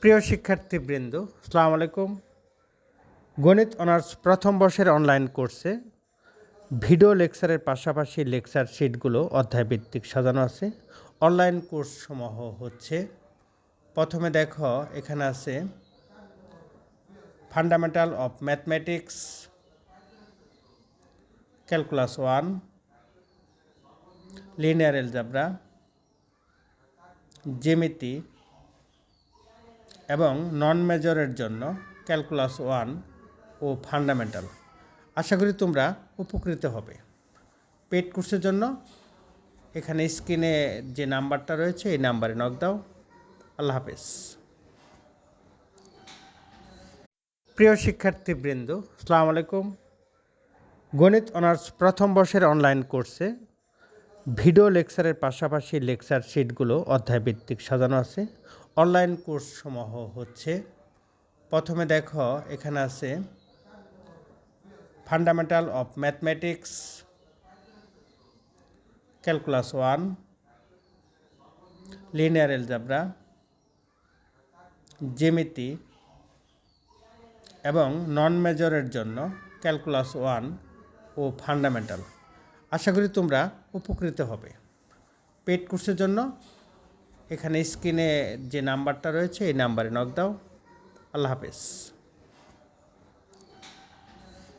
প্রিয় শিক্ষার্থীবৃন্দ, আসসালামু আলাইকুম। গণিত অনার্স প্রথম বর্ষের অনলাইন কোর্সে ভিডিও লেকচারের পাশাপাশি লেকচার শিটগুলো অধ্যায়ভিত্তিক সাজানো আছে। অনলাইন কোর্স সমূহ হচ্ছে, প্রথমে দেখো এখানে আছে fundamental of mathematics, calculus 1, linear algebra, জ্যামিতি এবং নন মেজরের জন্য ক্যালকুলাস 1 ও ফান্ডামেন্টাল। আশা করি তোমরা উপকৃত হবে। পেড কোর্সের জন্য এখানে স্ক্রিনে যে নাম্বারটা রয়েছে এই নাম্বারে নক দাও। আল্লাহ হাফেজ। প্রিয় শিক্ষার্থীবৃন্দ, আসসালামু আলাইকুম। গণিত অনার্স প্রথম বর্ষের অনলাইন কোর্সে ভিডিও লেকচারের পাশাপাশি লেকচার শিটগুলো অধ্যায়ভিত্তিক সাজানো আছে। অনলাইন কোর্স সমূহ হচ্ছে, প্রথমে দেখো এখানে আছে fundamental of mathematics, calculus 1, linear algebra, জ্যামিতি এবং নন মেজরের জন্য ক্যালকুলাস 1 ও ফান্ডামেন্টাল। আশা করি তোমরা উপকৃত হবে। পেড কোর্সের জন্য এখানে স্ক্রিনে যে নাম্বারটা রয়েছে এই নাম্বারে নক দাও। আল্লাহ হাফেজ।